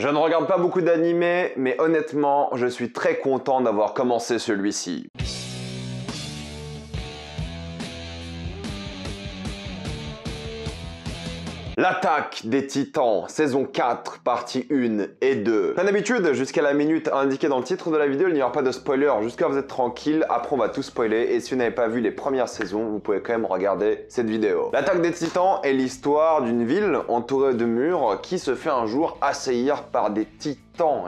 Je ne regarde pas beaucoup d'animés, mais honnêtement, je suis très content d'avoir commencé celui-ci. L'attaque des Titans, saison 4, partie 1 et 2. Comme d'habitude, jusqu'à la minute indiquée dans le titre de la vidéo, il n'y aura pas de spoiler, jusqu'à vous êtes tranquille, après on va tout spoiler, et si vous n'avez pas vu les premières saisons, vous pouvez quand même regarder cette vidéo. L'attaque des Titans est l'histoire d'une ville entourée de murs qui se fait un jour assaillir par des titans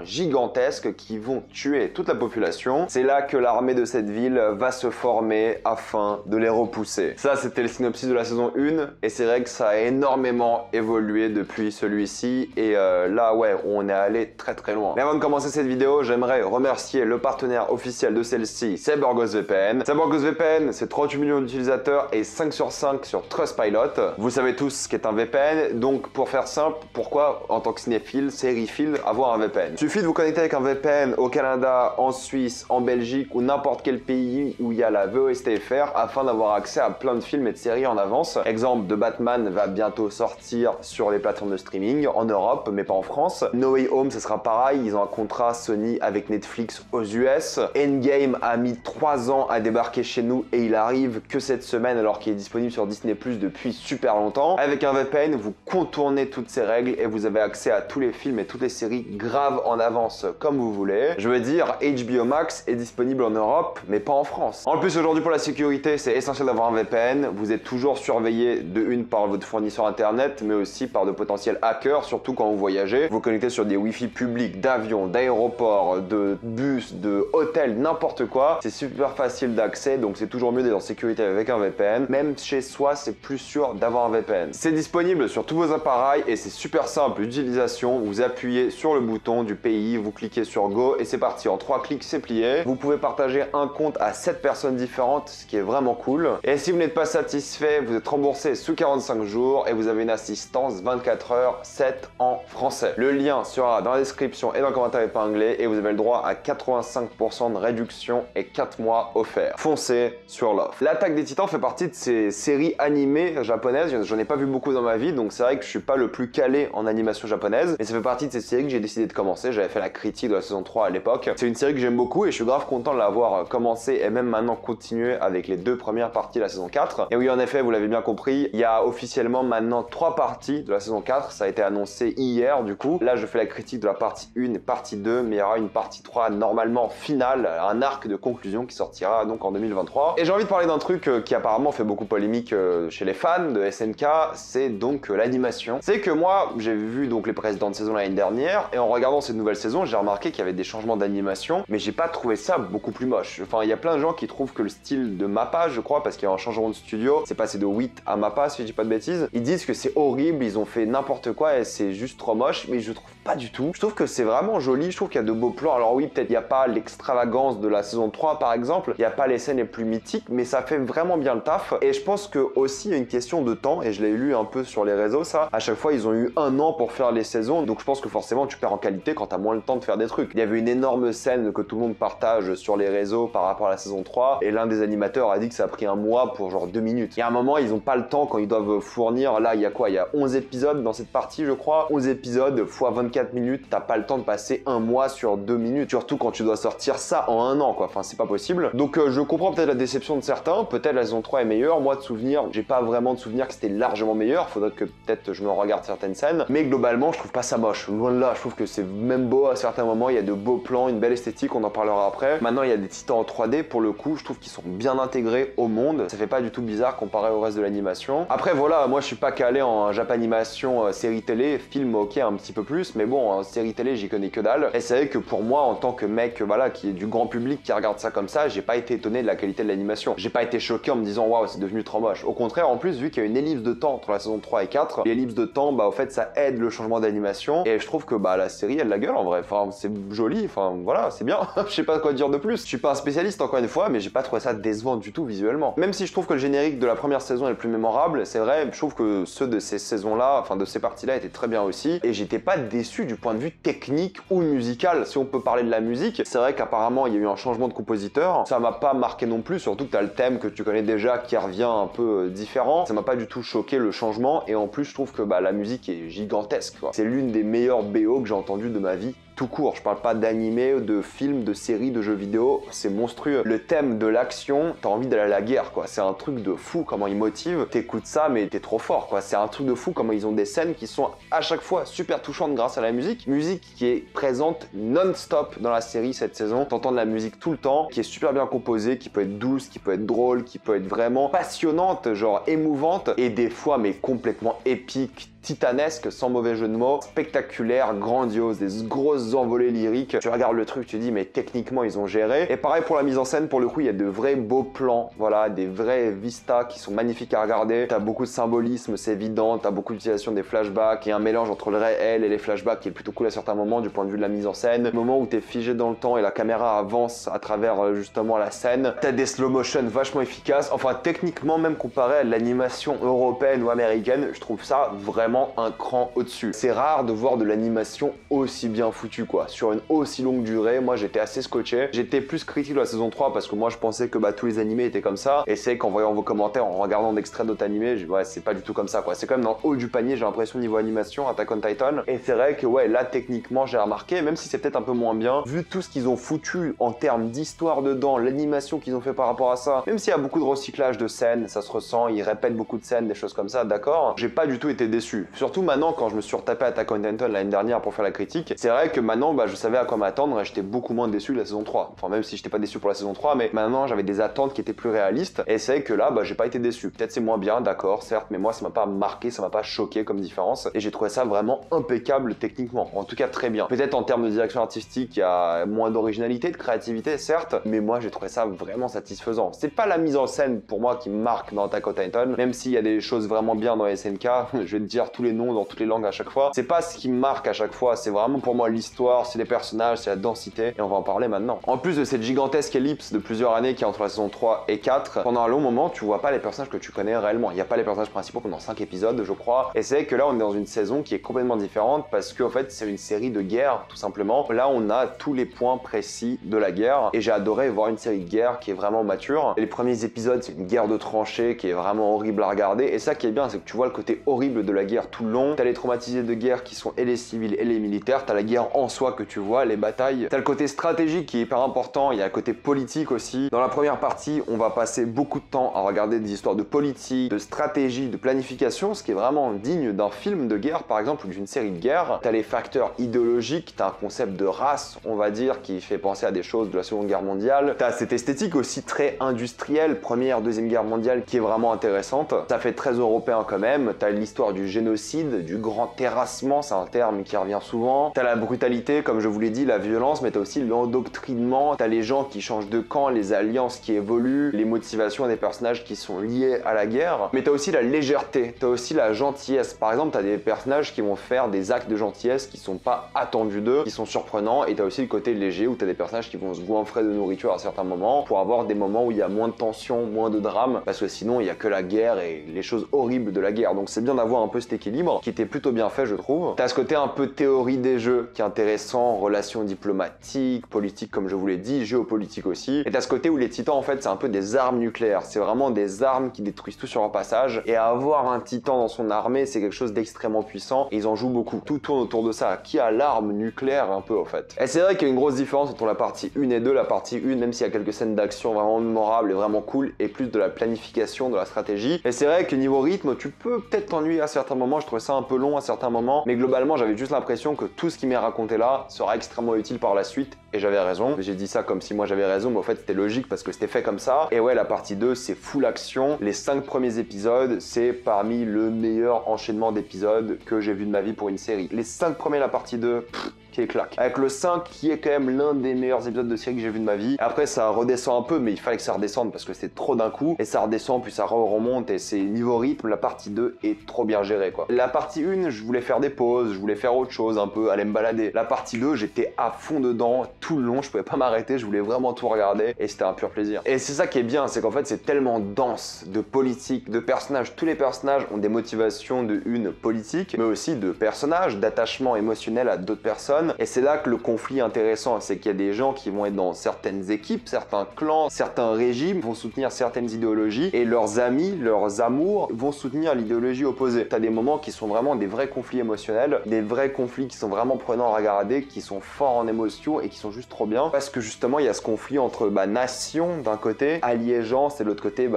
gigantesques qui vont tuer toute la population. C'est là que l'armée de cette ville va se former afin de les repousser. Ça, c'était le synopsis de la saison 1, et c'est vrai que ça a énormément évolué depuis celui-ci, et là, ouais, on est allé très très loin. Mais avant de commencer cette vidéo, j'aimerais remercier le partenaire officiel de celle-ci, c'est CyberGhostVPN. CyberGhostVPN, c'est 38 millions d'utilisateurs et 5 sur 5 sur Trustpilot. Vous savez tous ce qu'est un VPN, donc pour faire simple, pourquoi en tant que cinéphile, sériephile, avoir un VPN? Il suffit de vous connecter avec un VPN au Canada, en Suisse, en Belgique ou n'importe quel pays où il y a la VOSTFR afin d'avoir accès à plein de films et de séries en avance. Exemple, The Batman va bientôt sortir sur les plateformes de streaming en Europe, mais pas en France. No Way Home, ce sera pareil, ils ont un contrat Sony avec Netflix aux US. Endgame a mis 3 ans à débarquer chez nous et il arrive que cette semaine alors qu'il est disponible sur Disney+ depuis super longtemps. Avec un VPN, vous contournez toutes ces règles et vous avez accès à tous les films et toutes les séries grave en avance comme vous voulez. Je veux dire, HBO Max est disponible en Europe, mais pas en France. En plus, aujourd'hui, pour la sécurité, c'est essentiel d'avoir un VPN. Vous êtes toujours surveillé de une par votre fournisseur internet, mais aussi par de potentiels hackers, surtout quand vous voyagez. Vous connectez sur des Wi-Fi publics, d'avions, d'aéroports, de bus, de hôtels, n'importe quoi. C'est super facile d'accès, donc c'est toujours mieux d'être en sécurité avec un VPN. Même chez soi, c'est plus sûr d'avoir un VPN. C'est disponible sur tous vos appareils et c'est super simple d'utilisation. Vous appuyez sur le bouton du pays, vous cliquez sur Go et c'est parti. En 3 clics, c'est plié. Vous pouvez partager un compte à 7 personnes différentes, ce qui est vraiment cool. Et si vous n'êtes pas satisfait, vous êtes remboursé sous 45 jours et vous avez une assistance 24h/7 en français. Le lien sera dans la description et dans le commentaire épinglé et vous avez le droit à 85% de réduction et 4 mois offerts. Foncez sur l'offre. L'attaque des Titans fait partie de ces séries animées japonaises. J'en ai pas vu beaucoup dans ma vie, donc c'est vrai que je suis pas le plus calé en animation japonaise, mais ça fait partie de ces séries que j'ai décidé de commencer. J'avais fait la critique de la saison 3 à l'époque. C'est une série que j'aime beaucoup et je suis grave content de l'avoir commencé et même maintenant continué avec les 2 premières parties de la saison 4. Et oui, en effet, vous l'avez bien compris, il y a officiellement maintenant 3 parties de la saison 4. Ça a été annoncé hier du coup. Là, je fais la critique de la partie 1 et partie 2, mais il y aura une partie 3 normalement finale, un arc de conclusion qui sortira donc en 2023. Et j'ai envie de parler d'un truc qui apparemment fait beaucoup polémique chez les fans de SNK, c'est donc l'animation. C'est que moi, j'ai vu donc les précédentes saisons l'année dernière et en regardant cette nouvelle saison, j'ai remarqué qu'il y avait des changements d'animation, mais j'ai pas trouvé ça beaucoup plus moche. Enfin, il y a plein de gens qui trouvent que le style de Mappa, je crois, parce qu'il y a un changement de studio, c'est passé de 8 à Mappa, si je dis pas de bêtises, ils disent que c'est horrible, ils ont fait n'importe quoi et c'est juste trop moche, mais je trouve pas du tout. Je trouve que c'est vraiment joli, je trouve qu'il y a de beaux plans. Alors oui, peut-être il n'y a pas l'extravagance de la saison 3 par exemple, il n'y a pas les scènes les plus mythiques, mais ça fait vraiment bien le taf. Et je pense que aussi il y a une question de temps, et je l'ai lu un peu sur les réseaux ça, à chaque fois ils ont eu 1 an pour faire les saisons, donc je pense que forcément tu perds en qualité quand t'as moins le temps de faire des trucs. Il y avait une énorme scène que tout le monde partage sur les réseaux par rapport à la saison 3, et l'un des animateurs a dit que ça a pris 1 mois pour genre 2 minutes. Il y a un moment, ils ont pas le temps quand ils doivent fournir, là il y a quoi? Il y a 11 épisodes dans cette partie je crois, 11 épisodes x 24 minutes, t'as pas le temps de passer 1 mois sur 2 minutes, surtout quand tu dois sortir ça en 1 an quoi, enfin c'est pas possible. Donc je comprends peut-être la déception de certains, peut-être la saison 3 est meilleure, moi de souvenir, j'ai pas vraiment de souvenir que c'était largement meilleur, faudrait que peut-être je me regarde certaines scènes, mais globalement je trouve pas ça moche, loin de là, je trouve que c'est même beau à certains moments, il y a de beaux plans, une belle esthétique, on en parlera après. Maintenant il y a des titans en 3D pour le coup, je trouve qu'ils sont bien intégrés au monde, ça fait pas du tout bizarre comparé au reste de l'animation. Après voilà, moi je suis pas calé en japanimation, série télé, film ok un petit peu plus, mais bon en série télé j'y connais que dalle, et c'est vrai que pour moi en tant que mec voilà qui est du grand public qui regarde ça comme ça, j'ai pas été étonné de la qualité de l'animation, j'ai pas été choqué en me disant waouh c'est devenu trop moche. Au contraire, en plus vu qu'il y a une ellipse de temps entre la saison 3 et 4, l'ellipse de temps bah au fait ça aide le changement d'animation, et je trouve que bah la série elle a la gueule en vrai, enfin c'est joli, enfin voilà c'est bien, je sais pas quoi dire de plus. Je suis pas un spécialiste encore une fois, mais j'ai pas trouvé ça décevant du tout visuellement. Même si je trouve que le générique de la première saison est le plus mémorable, c'est vrai, je trouve que ceux de ces saisons-là, enfin de ces parties-là étaient très bien aussi, et j'étais pas déçu du point de vue technique ou musical, si on peut parler de la musique. C'est vrai qu'apparemment il y a eu un changement de compositeur, ça m'a pas marqué non plus, surtout que t'as le thème que tu connais déjà qui revient un peu différent, ça m'a pas du tout choqué le changement, et en plus je trouve que bah, la musique est gigantesque, quoi. C'est l'une des meilleures BO que j'ai entendues de ma vie tout court. Je parle pas d'animé, de films, de séries, de jeux vidéo, c'est monstrueux. Le thème de l'action, t'as envie d'aller à la guerre, quoi. C'est un truc de fou comment ils motivent. T'écoutes ça, mais t'es trop fort, quoi. C'est un truc de fou comment ils ont des scènes qui sont à chaque fois super touchantes grâce à la musique. Musique qui est présente non-stop dans la série cette saison. T'entends de la musique tout le temps, qui est super bien composée, qui peut être douce, qui peut être drôle, qui peut être vraiment passionnante, genre émouvante, et des fois, mais complètement épique, titanesque, sans mauvais jeu de mots, spectaculaire, grandiose, des grosses envolées lyriques. Tu regardes le truc, tu te dis mais techniquement ils ont géré. Et pareil pour la mise en scène, pour le coup il y a de vrais beaux plans, voilà, des vrais vistas qui sont magnifiques à regarder. T'as beaucoup de symbolisme, c'est évident, t'as beaucoup d'utilisation des flashbacks, il y a un mélange entre le réel et les flashbacks qui est plutôt cool à certains moments du point de vue de la mise en scène. Le moment où t'es figé dans le temps et la caméra avance à travers justement la scène. T'as des slow motion vachement efficaces. Enfin techniquement même comparé à l'animation européenne ou américaine, je trouve ça vraiment un cran au-dessus. C'est rare de voir de l'animation aussi bien foutue, quoi. Sur une aussi longue durée, moi j'étais assez scotché. J'étais plus critique de la saison 3 parce que moi je pensais que tous les animés étaient comme ça. Et c'est qu'en voyant vos commentaires, en regardant d'extraits d'autres animés, j'ai dit ouais, c'est pas du tout comme ça, quoi. C'est quand même dans le haut du panier, j'ai l'impression, niveau animation, Attack on Titan. Et c'est vrai que ouais, là techniquement, j'ai remarqué, même si c'est peut-être un peu moins bien, vu tout ce qu'ils ont foutu en termes d'histoire dedans, l'animation qu'ils ont fait par rapport à ça, même s'il y a beaucoup de recyclage de scènes, ça se ressent, ils répètent beaucoup de scènes, des choses comme ça, d'accord, j'ai pas du tout été déçu. Surtout maintenant, quand je me suis retapé Attack on Titan l'année dernière pour faire la critique, c'est vrai que maintenant, je savais à quoi m'attendre et j'étais beaucoup moins déçu de la saison 3. Enfin, même si j'étais pas déçu pour la saison 3, mais maintenant, j'avais des attentes qui étaient plus réalistes et c'est que là, j'ai pas été déçu. Peut-être c'est moins bien, d'accord, certes, mais moi, ça m'a pas marqué, ça m'a pas choqué comme différence et j'ai trouvé ça vraiment impeccable techniquement. En tout cas, très bien. Peut-être en termes de direction artistique, il y a moins d'originalité, de créativité, certes, mais moi, j'ai trouvé ça vraiment satisfaisant. C'est pas la mise en scène pour moi qui me marque dans Attack on Titan, même s'il y a des choses vraiment bien dans SNK, je vais te dire tous les noms dans toutes les langues à chaque fois. C'est pas ce qui me marque à chaque fois, c'est vraiment pour moi l'histoire, c'est les personnages, c'est la densité, et on va en parler maintenant. En plus de cette gigantesque ellipse de plusieurs années qui est entre la saison 3 et 4, pendant un long moment, tu vois pas les personnages que tu connais réellement. Il n'y a pas les personnages principaux pendant 5 épisodes, je crois, et c'est que là, on est dans une saison qui est complètement différente parce qu'en fait, c'est une série de guerres, tout simplement. Là, on a tous les points précis de la guerre, et j'ai adoré voir une série de guerre qui est vraiment mature. Et les premiers épisodes, c'est une guerre de tranchées qui est vraiment horrible à regarder, et ça qui est bien, c'est que tu vois le côté horrible de la guerre tout le long. T'as les traumatisés de guerre qui sont et les civils et les militaires, t'as la guerre en soi que tu vois, les batailles, t'as le côté stratégique qui est hyper important, il y a le côté politique aussi. Dans la première partie, on va passer beaucoup de temps à regarder des histoires de politique, de stratégie, de planification, ce qui est vraiment digne d'un film de guerre par exemple ou d'une série de guerre. T'as les facteurs idéologiques, t'as un concept de race, on va dire, qui fait penser à des choses de la Seconde Guerre mondiale. T'as cette esthétique aussi très industrielle, Première, Deuxième Guerre mondiale, qui est vraiment intéressante. Ça fait très européen quand même. T'as l'histoire du génocide, du grand terrassement, c'est un terme qui revient souvent. T'as la brutalité, comme je vous l'ai dit, la violence, mais t'as aussi l'endoctrinement. T'as les gens qui changent de camp, les alliances qui évoluent, les motivations des personnages qui sont liés à la guerre. Mais t'as aussi la légèreté, t'as aussi la gentillesse. Par exemple, t'as des personnages qui vont faire des actes de gentillesse qui sont pas attendus d'eux, qui sont surprenants, et t'as aussi le côté léger où t'as des personnages qui vont se goinfrer de nourriture à certains moments pour avoir des moments où il y a moins de tension, moins de drame, parce que sinon il y a que la guerre et les choses horribles de la guerre. Donc c'est bien d'avoir un peu cet équilibre qui était plutôt bien fait, je trouve. T'as ce côté un peu théorie des jeux qui est intéressant, relations diplomatiques, politiques comme je vous l'ai dit, géopolitique aussi. Et t'as ce côté où les titans en fait c'est un peu des armes nucléaires, c'est vraiment des armes qui détruisent tout sur leur passage, et avoir un titan dans son armée c'est quelque chose d'extrêmement puissant et ils en jouent beaucoup. Tout tourne autour de ça, qui a l'arme nucléaire un peu en fait. Et c'est vrai qu'il y a une grosse différence entre la partie 1 et 2, la partie 1 même s'il y a quelques scènes d'action vraiment mémorables et vraiment cool, et plus de la planification, de la stratégie. Et c'est vrai que niveau rythme tu peux peut-être t'ennuyer à certains moments, je trouvais ça un peu long à certains moments, mais globalement j'avais juste l'impression que tout ce qui m'est raconté là sera extrêmement utile par la suite, et j'avais raison. J'ai dit ça comme si moi j'avais raison, mais en fait c'était logique parce que c'était fait comme ça. Et ouais, la partie 2 c'est full action, les 5 premiers épisodes c'est parmi le meilleur enchaînement d'épisodes que j'ai vu de ma vie pour une série. Les 5 premiers, la partie 2, qui est claque. Avec le 5 qui est quand même l'un des meilleurs épisodes de série que j'ai vu de ma vie. Après ça redescend un peu, mais il fallait que ça redescende parce que c'est trop d'un coup, et ça redescend puis ça remonte, et c'est niveau rythme, la partie 2 est trop bien gérée quoi. La partie 1 je voulais faire des pauses, je voulais faire autre chose un peu, aller me balader. La partie 2 j'étais à fond dedans tout le long, je pouvais pas m'arrêter, je voulais vraiment tout regarder et c'était un pur plaisir. Et c'est ça qui est bien, c'est qu'en fait c'est tellement dense de politique, de personnages, tous les personnages ont des motivations de une politique, mais aussi de personnages, d'attachement émotionnel à d'autres personnes. personnes. Et c'est là que le conflit est intéressant, c'est qu'il y a des gens qui vont être dans certaines équipes, certains clans, certains régimes vont soutenir certaines idéologies et leurs amis, leurs amours vont soutenir l'idéologie opposée. T'as des moments qui sont vraiment des vrais conflits émotionnels, des vrais conflits qui sont vraiment prenants à regarder, qui sont forts en émotion et qui sont juste trop bien parce que justement il y a ce conflit entre nation d'un côté, alliégeance et de l'autre côté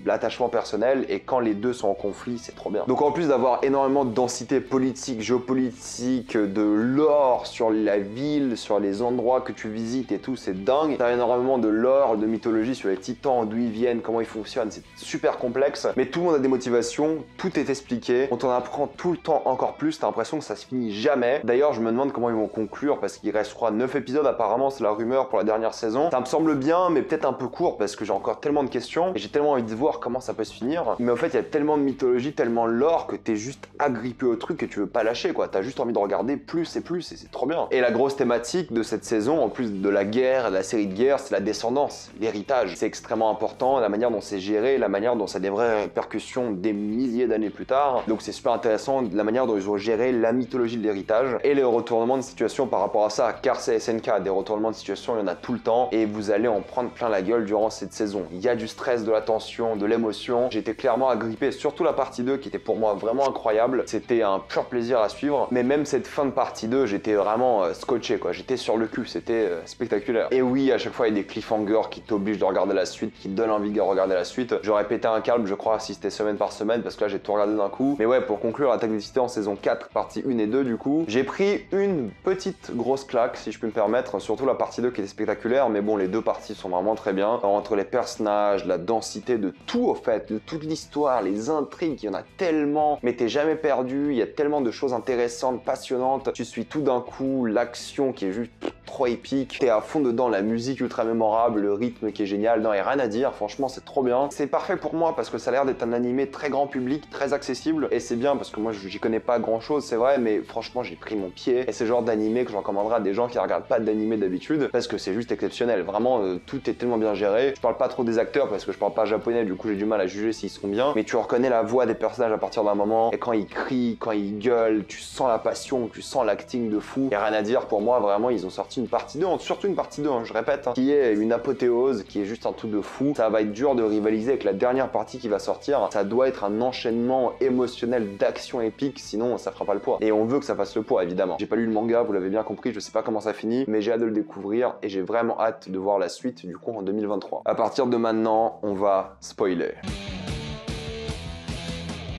l'attachement personnel, et quand les deux sont en conflit c'est trop bien. Donc en plus d'avoir énormément de densité politique, géopolitique, de lore sur la ville, sur les endroits que tu visites et tout, c'est dingue. T'as énormément de lore, de mythologie sur les titans, d'où ils viennent, comment ils fonctionnent, c'est super complexe, mais tout le monde a des motivations, tout est expliqué, on t'en apprend tout le temps encore plus, t'as l'impression que ça se finit jamais. D'ailleurs je me demande comment ils vont conclure parce qu'il reste je crois 9 épisodes apparemment, c'est la rumeur pour la dernière saison. Ça me semble bien mais peut-être un peu court parce que j'ai encore tellement de questions et j'ai tellement envie de voir comment ça peut se finir. Mais au fait il y a tellement de mythologie, tellement de lore que t'es juste agrippé au truc et tu veux pas lâcher quoi, t'as juste envie de regarder plus et plus et c'est trop bien. Et la grosse thématique de cette saison, en plus de la guerre, de la série de guerre, c'est la descendance, l'héritage. C'est extrêmement important, la manière dont c'est géré, la manière dont ça a des vraies répercussions des milliers d'années plus tard. Donc c'est super intéressant la manière dont ils ont géré la mythologie de l'héritage et les retournements de situation par rapport à ça, car c'est SNK, des retournements de situation il y en a tout le temps et vous allez en prendre plein la gueule durant cette saison. Il y a du stress, de la tension, de l'émotion. J'étais clairement agrippé, surtout la partie 2 qui était pour moi vraiment incroyable. C'était un pur plaisir à suivre, mais même cette fin de partie 2, j'étais vraiment scotché quoi, j'étais sur le cul, c'était spectaculaire. Et oui, à chaque fois il y a des cliffhangers qui t'obligent de regarder la suite, qui te donnent envie de regarder la suite. J'aurais pété un câble je crois si c'était semaine par semaine parce que là j'ai tout regardé d'un coup. Mais ouais, pour conclure Attaque des Titans saison 4 partie 1 et 2 du coup, j'ai pris une petite grosse claque si je peux me permettre, surtout la partie 2 qui était spectaculaire, mais bon les deux parties sont vraiment très bien. Entre les personnages, la densité de tout au fait, de toute l'histoire, les intrigues, il y en a tellement, mais t'es jamais perdu, il y a tellement de choses intéressantes, passionnantes, tu suis tout d'un coup, l'action qui est juste trop épique, t'es à fond dedans, la musique ultra mémorable, le rythme qui est génial, non, et rien à dire, franchement c'est trop bien. C'est parfait pour moi parce que ça a l'air d'être un animé très grand public, très accessible, et c'est bien parce que moi j'y connais pas grand chose, c'est vrai, mais franchement j'ai pris mon pied, et c'est le genre d'animé que je recommanderais à des gens qui regardent pas d'animé d'habitude, parce que c'est juste exceptionnel, vraiment tout est tellement bien géré. Je parle pas trop des acteurs parce que je parle pas japonais, du coup j'ai du mal à juger s'ils sont bien, mais tu reconnais la voix des personnages à partir d'un moment, et quand ils crient, quand ils gueulent, tu sens la passion, tu sens l'acting de fou, et rien à dire pour moi, vraiment ils ont sorti une partie 2, surtout une partie 2, je répète, qui est une apothéose, qui est juste un truc de fou. Ça va être dur de rivaliser avec la dernière partie qui va sortir, ça doit être un enchaînement émotionnel d'action épique, sinon ça fera pas le poids. Et on veut que ça fasse le poids évidemment. J'ai pas lu le manga, vous l'avez bien compris, je sais pas comment ça finit, mais j'ai hâte de le découvrir et j'ai vraiment hâte de voir la suite du coup en 2023. À partir de maintenant, on va spoiler.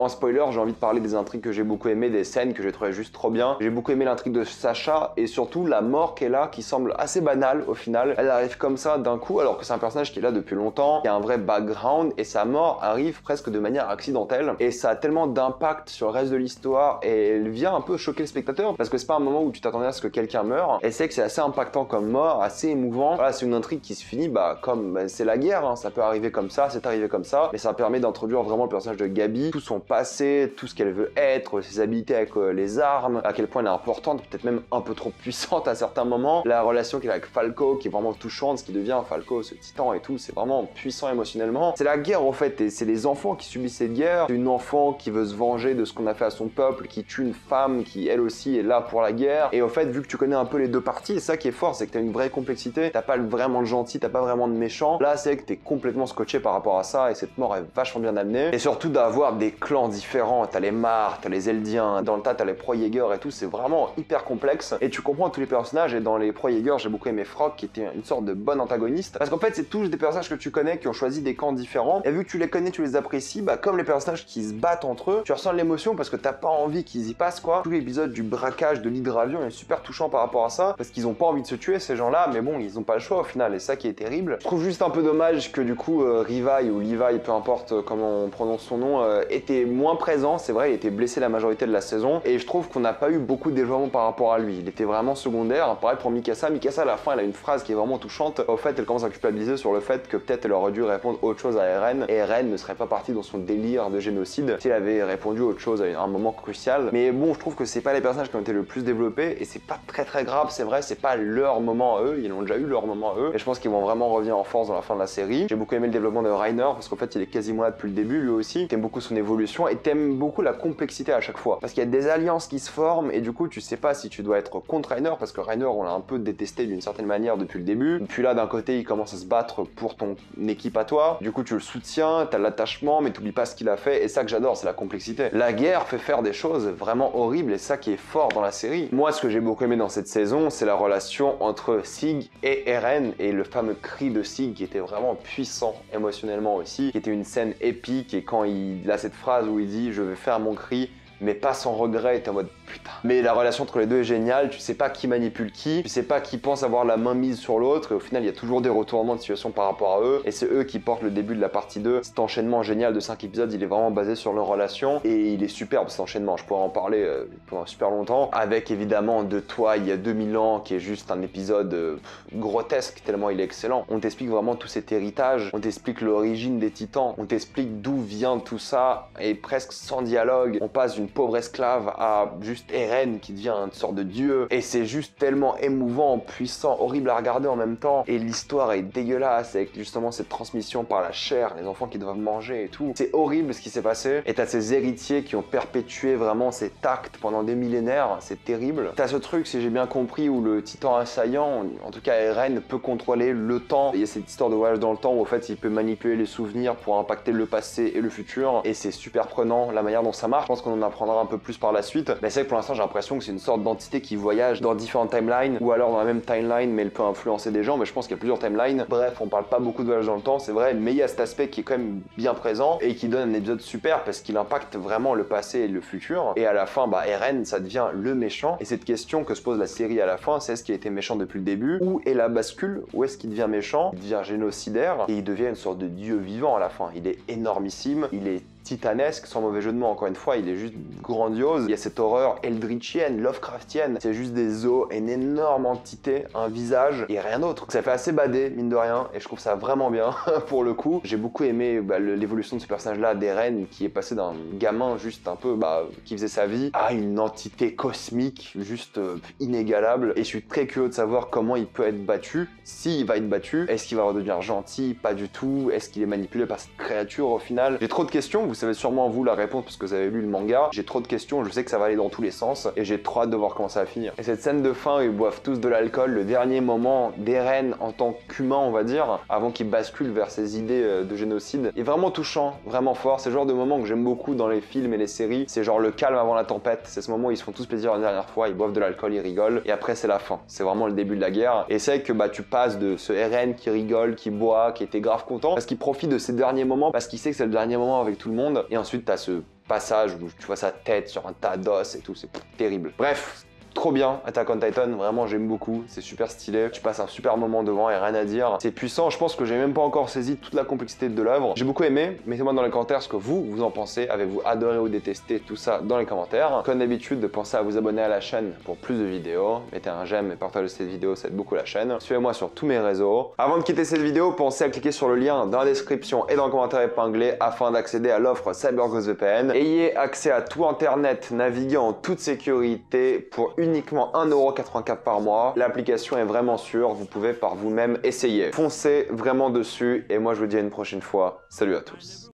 En spoiler, j'ai envie de parler des intrigues que j'ai beaucoup aimées, des scènes que j'ai trouvé juste trop bien. J'ai beaucoup aimé l'intrigue de Sacha et surtout la mort qu'elle a qui semble assez banale au final. Elle arrive comme ça d'un coup alors que c'est un personnage qui est là depuis longtemps, qui a un vrai background et sa mort arrive presque de manière accidentelle et ça a tellement d'impact sur le reste de l'histoire et elle vient un peu choquer le spectateur parce que c'est pas un moment où tu t'attendais à ce que quelqu'un meure et c'est que c'est assez impactant comme mort, assez émouvant. Voilà, c'est une intrigue qui se finit comme c'est la guerre, hein. Ça peut arriver comme ça, c'est arrivé comme ça, mais ça permet d'introduire vraiment le personnage de Gabi, tout son passé, tout ce qu'elle veut être, ses habiletés avec les armes, à quel point elle est importante, peut-être même un peu trop puissante à certains moments, la relation qu'elle a avec Falco qui est vraiment touchante, ce qui devient Falco, ce titan et tout, c'est vraiment puissant émotionnellement. C'est la guerre en fait, et c'est les enfants qui subissent cette guerre, c'est une enfant qui veut se venger de ce qu'on a fait à son peuple, qui tue une femme qui elle aussi est là pour la guerre, et au fait vu que tu connais un peu les deux parties, et ça qui est fort, c'est que t'as une vraie complexité, t'as pas vraiment de gentil, t'as pas vraiment de méchant, là c'est que t'es complètement scotché par rapport à ça, et cette mort est vachement bien amenée, et surtout d'avoir des clans différents, t'as les Mars, t'as les Eldiens, dans le tas t'as les Pro-Jaeger et tout, c'est vraiment hyper complexe, et tu comprends tous les personnages, et dans les Pro-Jaeger j'ai beaucoup aimé Frog qui était une sorte de bon antagoniste, parce qu'en fait c'est tous des personnages que tu connais qui ont choisi des camps différents, et vu que tu les connais, tu les apprécies, bah comme les personnages qui se battent entre eux, tu ressens l'émotion parce que t'as pas envie qu'ils y passent quoi. Tout l'épisode du braquage de l'hydravion est super touchant par rapport à ça, parce qu'ils ont pas envie de se tuer ces gens-là, mais bon ils ont pas le choix au final, et ça qui est terrible. Je trouve juste un peu dommage que du coup Rivai ou Levi, peu importe comment on prononce son nom, était moins présent, c'est vrai il était blessé la majorité de la saison, et je trouve qu'on n'a pas eu beaucoup de développement par rapport à lui, il était vraiment secondaire. Pareil pour Mikasa, Mikasa à la fin elle a une phrase qui est vraiment touchante, au fait elle commence à culpabiliser sur le fait que peut-être elle aurait dû répondre autre chose à Eren, et Eren ne serait pas parti dans son délire de génocide s'il avait répondu autre chose à un moment crucial. Mais bon, je trouve que c'est pas les personnages qui ont été le plus développés, et c'est pas très grave, c'est vrai, c'est pas leur moment à eux, ils ont déjà eu leur moment à eux, et je pense qu'ils vont vraiment revenir en force dans la fin de la série. J'ai beaucoup aimé le développement de Reiner, parce qu'en fait il est quasiment là depuis le début lui aussi, j'aime beaucoup son évolution situation et t'aimes beaucoup la complexité à chaque fois. Parce qu'il y a des alliances qui se forment et du coup tu sais pas si tu dois être contre Rainer, parce que Rainer on l'a un peu détesté d'une certaine manière depuis le début. Puis là d'un côté il commence à se battre pour ton équipe à toi, du coup tu le soutiens, t'as l'attachement mais t'oublies pas ce qu'il a fait, et ça que j'adore, c'est la complexité. La guerre fait faire des choses vraiment horribles et ça qui est fort dans la série. Moi ce que j'ai beaucoup aimé dans cette saison, c'est la relation entre Sig et Eren, et le fameux cri de Sig qui était vraiment puissant émotionnellement aussi, qui était une scène épique, et quand il a cette phrase où il dit « je vais faire mon cri », mais pas sans regret, t'es en mode putain. Mais la relation entre les deux est géniale, tu sais pas qui manipule qui, tu sais pas qui pense avoir la main mise sur l'autre, et au final il y a toujours des retournements de situation par rapport à eux, et c'est eux qui portent le début de la partie 2. Cet enchaînement génial de 5 épisodes, il est vraiment basé sur leur relation, et il est superbe cet enchaînement, je pourrais en parler pendant super longtemps, avec évidemment De Toi il y a 2000 ans, qui est juste un épisode grotesque, tellement il est excellent. On t'explique vraiment tout cet héritage, on t'explique l'origine des titans, on t'explique d'où vient tout ça, et presque sans dialogue, on passe d'une pauvre esclave à juste Eren qui devient une sorte de dieu, et c'est juste tellement émouvant, puissant, horrible à regarder en même temps, et l'histoire est dégueulasse avec justement cette transmission par la chair, les enfants qui doivent manger et tout. C'est horrible ce qui s'est passé, et t'as ces héritiers qui ont perpétué vraiment cet acte pendant des millénaires, c'est terrible. T'as ce truc, si j'ai bien compris, où le titan assaillant, en tout cas Eren, peut contrôler le temps. Il y a cette histoire de voyage dans le temps où en fait il peut manipuler les souvenirs pour impacter le passé et le futur, et c'est super prenant la manière dont ça marche. Je pense qu'on en apprendra un peu plus par la suite, mais c'est vrai que pour l'instant j'ai l'impression que c'est une sorte d'entité qui voyage dans différentes timelines, ou alors dans la même timeline mais elle peut influencer des gens, mais je pense qu'il y a plusieurs timelines. Bref, on parle pas beaucoup de voyage dans le temps, c'est vrai, mais il y a cet aspect qui est quand même bien présent et qui donne un épisode super parce qu'il impacte vraiment le passé et le futur, et à la fin Eren ça devient le méchant, et cette question que se pose la série à la fin, c'est est-ce qu'il a été méchant depuis le début, où est la bascule, où est-ce qu'il devient méchant, il devient génocidaire et il devient une sorte de dieu vivant à la fin. Il est énormissime, il est titanesque, sans mauvais jeu de mots, encore une fois, il est juste grandiose. Il y a cette horreur eldritchienne, Lovecraftienne, c'est juste des os, une énorme entité, un visage et rien d'autre. Ça fait assez badé, mine de rien, et je trouve ça vraiment bien pour le coup. J'ai beaucoup aimé l'évolution de ce personnage-là, d'Eren, qui est passé d'un gamin juste un peu qui faisait sa vie à une entité cosmique juste inégalable, et je suis très curieux de savoir comment il peut être battu, s'il va être battu, est-ce qu'il va redevenir gentil, pas du tout, est-ce qu'il est manipulé par cette créature au final. J'ai trop de questions, vous savez sûrement vous la réponse parce que vous avez lu le manga. J'ai trop de questions, je sais que ça va aller dans tous les sens et j'ai trop hâte de voir comment ça va finir. Et cette scène de fin où ils boivent tous de l'alcool, le dernier moment d'Eren en tant qu'humain on va dire, avant qu'il bascule vers ses idées de génocide, est vraiment touchant, vraiment fort. C'est le genre de moment que j'aime beaucoup dans les films et les séries, c'est genre le calme avant la tempête, c'est ce moment où ils se font tous plaisir la dernière fois, ils boivent de l'alcool, ils rigolent, et après c'est la fin, c'est vraiment le début de la guerre. Et c'est que tu passes de ce Eren qui rigole, qui boit, qui était grave content, parce qu'il profite de ces derniers moments, parce qu'il sait que c'est le dernier moment avec tout le monde, et ensuite t'as ce passage où tu vois sa tête sur un tas d'os et tout, c'est terrible. Bref, trop bien, Attack on Titan, vraiment j'aime beaucoup, c'est super stylé, tu passes un super moment devant et rien à dire, c'est puissant, je pense que j'ai même pas encore saisi toute la complexité de l'œuvre, j'ai beaucoup aimé, mettez-moi dans les commentaires ce que vous en pensez, avez-vous adoré ou détesté, tout ça dans les commentaires. Comme d'habitude, pensez à vous abonner à la chaîne pour plus de vidéos, mettez un j'aime et partagez cette vidéo, ça aide beaucoup la chaîne, suivez-moi sur tous mes réseaux. Avant de quitter cette vidéo, pensez à cliquer sur le lien dans la description et dans le commentaire épinglé afin d'accéder à l'offre CyberGhost VPN. Ayez accès à tout internet, naviguez en toute sécurité pour uniquement 1,84€ par mois. L'application est vraiment sûre, vous pouvez par vous-même essayer. Foncez vraiment dessus et moi je vous dis à une prochaine fois. Salut à tous.